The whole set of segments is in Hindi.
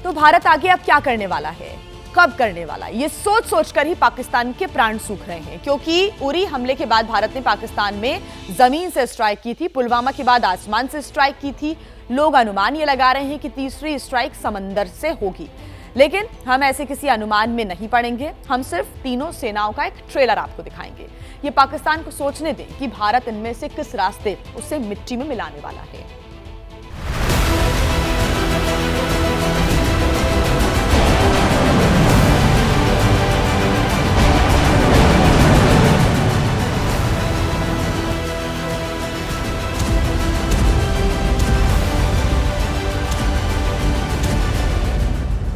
तो भारत आगे अब क्या करने वाला है, कब करने वाला है, ये सोच सोचकर ही पाकिस्तान के प्राण सूख रहे हैं। क्योंकि उरी हमले के बाद भारत ने पाकिस्तान में जमीन से स्ट्राइक की थी, पुलवामा के बाद आसमान से स्ट्राइक की थी। लोग अनुमान ये लगा रहे हैं कि तीसरी स्ट्राइक समंदर से होगी, लेकिन हम ऐसे किसी अनुमान में नहीं पड़ेंगे। हम सिर्फ तीनों सेनाओं का एक ट्रेलर आपको दिखाएंगे। ये पाकिस्तान को सोचने दें कि भारत इनमें से किस रास्ते उसे मिट्टी में मिलाने वाला है।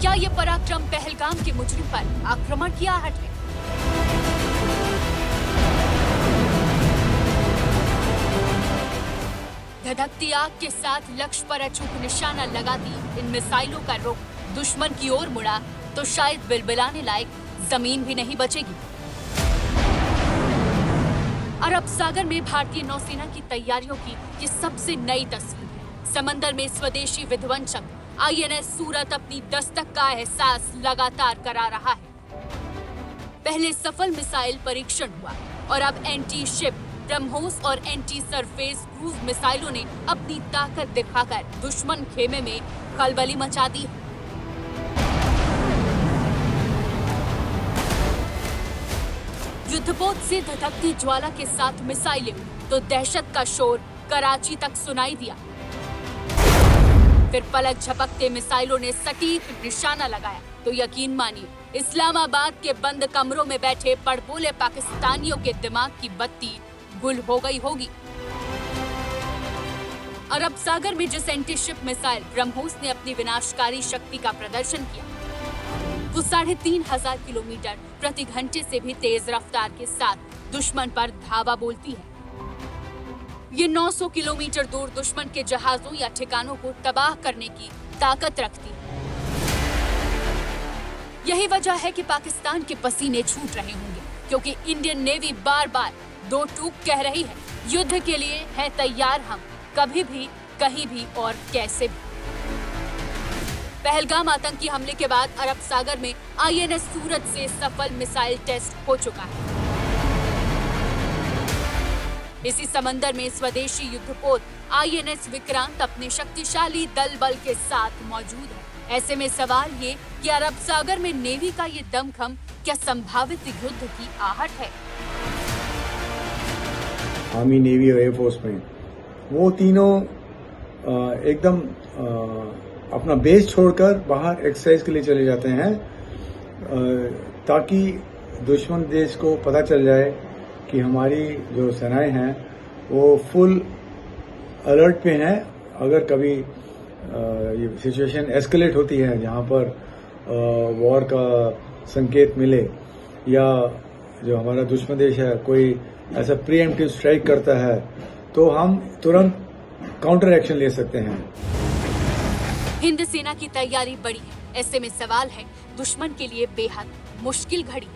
क्या ये पराक्रम पहलगाम के मुजरिम पर आक्रमण की आहट है? धधकती आग के साथ लक्ष्य पर अचूक निशाना लगाती इन मिसाइलों का रुख दुश्मन की ओर मुड़ा तो शायद बिलबिलाने लायक जमीन भी नहीं बचेगी। अरब सागर में भारतीय नौसेना की तैयारियों की ये सबसे नई तस्वीर है। समंदर में स्वदेशी विध्वंसक INS सूरत अपनी दस्तक का एहसास लगातार करा रहा है। पहले सफल मिसाइल परीक्षण हुआ और अब एंटी शिप ब्रह्मोस और एंटी सरफेस क्रूज मिसाइलों ने अपनी ताकत दिखाकर दुश्मन खेमे में खलबली मचा दी। युद्धपोत से धधकती ज्वाला के साथ मिसाइलें तो दहशत का शोर कराची तक सुनाई दिया। फिर पलक झपकते मिसाइलों ने सटीक निशाना लगाया तो यकीन मानिए, इस्लामाबाद के बंद कमरों में बैठे पड़पोले पाकिस्तानियों के दिमाग की बत्ती गुल हो गई होगी। अरब सागर में जिस एंटी शिप मिसाइल ब्रह्मोस ने अपनी विनाशकारी शक्ति का प्रदर्शन किया, वो 3500 किलोमीटर प्रति घंटे से भी तेज रफ्तार के साथ दुश्मन पर धावा बोलती है। ये 900 किलोमीटर दूर दुश्मन के जहाजों या ठिकानों को तबाह करने की ताकत रखती है। यही वजह है कि पाकिस्तान के पसीने छूट रहे होंगे, क्योंकि इंडियन नेवी बार बार दो टूक कह रही है, युद्ध के लिए है तैयार हम, कभी भी, कहीं भी और कैसे भी। पहलगाम आतंकी हमले के बाद अरब सागर में INS सूरत से सफल मिसाइल टेस्ट हो चुका है। इसी समंदर में स्वदेशी युद्धपोत INS विक्रांत अपने शक्तिशाली दल बल के साथ मौजूद है। ऐसे में सवाल ये कि अरब सागर में नेवी का ये दमखम क्या संभावित युद्ध की आहट है? आर्मी, नेवी और एयरफोर्स में वो तीनों एकदम अपना बेस छोड़कर बाहर एक्सरसाइज के लिए चले जाते हैं, ताकि दुश्मन देश को पता चल जाए कि हमारी जो सेनाएं हैं वो फुल अलर्ट पे हैं। अगर कभी ये सिचुएशन एस्केलेट होती है, जहां पर वॉर का संकेत मिले, या जो हमारा दुश्मन देश है कोई ऐसा प्रीएम्प्टिव स्ट्राइक करता है, तो हम तुरंत काउंटर एक्शन ले सकते हैं। हिंद सेना की तैयारी बड़ी है। ऐसे में सवाल है, दुश्मन के लिए बेहद मुश्किल घड़ी।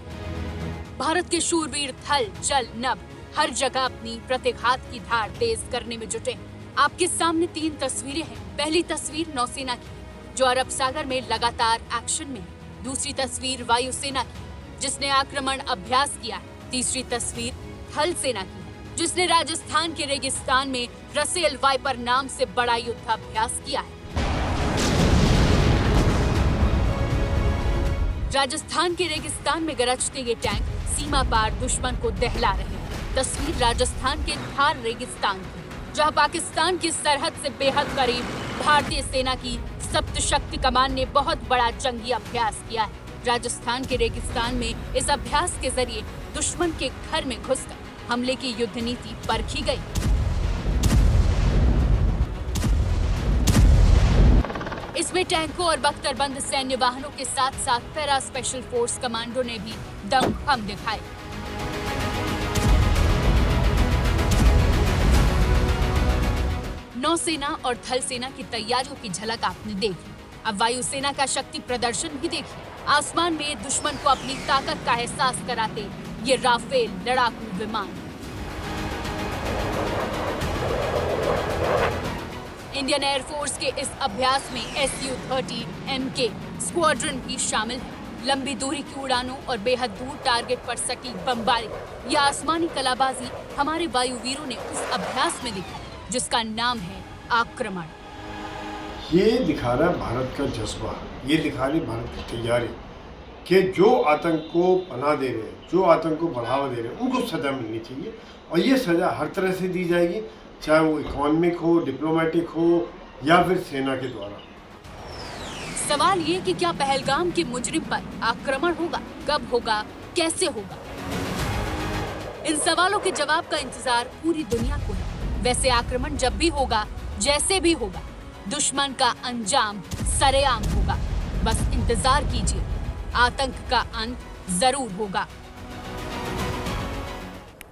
भारत के शूरवीर थल, जल, नभ हर जगह अपनी प्रतिघात की धार तेज करने में जुटे हैं। आपके सामने 3 तस्वीरें हैं। पहली तस्वीर नौसेना की, जो अरब सागर में लगातार एक्शन में है। दूसरी तस्वीर वायुसेना की, जिसने आक्रमण अभ्यास किया है। तीसरी तस्वीर थल सेना की, जिसने राजस्थान के रेगिस्तान में रसेल वाइपर नाम से बड़ा युद्धाभ्यास किया है। राजस्थान के रेगिस्तान में गरजते ये टैंक सीमा पार दुश्मन को दहला रहे हैं। तस्वीर राजस्थान के थार रेगिस्तान की, जहां पाकिस्तान की सरहद से बेहद करीब भारतीय सेना की सप्तशक्ति कमान ने बहुत बड़ा जंगी अभ्यास किया है। राजस्थान के रेगिस्तान में इस अभ्यास के जरिए दुश्मन के घर में घुसकर हमले की युद्ध नीति परखी गई। इसमें टैंकों और बख्तरबंद सैन्य वाहनों के साथ साथ पैरा स्पेशल फोर्स कमांडो ने भी दमखम दिखाए। नौसेना और थल सेना की तैयारियों की झलक आपने देखी। अब वायुसेना का शक्ति प्रदर्शन भी देखिए। आसमान में दुश्मन को अपनी ताकत का एहसास कराते ये राफेल लड़ाकू विमान। इंडियन एयरफोर्स के इस अभ्यास में Su-30MK स्क्वाड्रन भी शामिल है। लंबी दूरी की उड़ानों और बेहद दूर टारगेट पर सटीक बमबारी या आसमानी कलाबाजी हमारे वायुवीरों ने उस अभ्यास में दिखा, जिसका नाम है आक्रमण। ये दिखा रहा है भारत का जज्बा, ये दिखा रही भारत की तैयारी कि जो आतंक को पनाह दे रहे हैं, जो आतंक को बढ़ावा दे रहे हैं, उनको सजा मिलनी चाहिए और ये सजा हर तरह से दी जाएगी, चाहे वो इकोनॉमिक हो, डिप्लोमेटिक हो या फिर सेना के द्वारा। सवाल ये कि क्या पहलगाम के मुजरिम पर आक्रमण होगा, कब होगा, कैसे होगा? इन सवालों के जवाब का इंतजार पूरी दुनिया को है। वैसे आक्रमण जब भी होगा, जैसे भी होगा, दुश्मन का अंजाम सरेआम होगा। बस इंतजार कीजिए, आतंक का अंत जरूर होगा।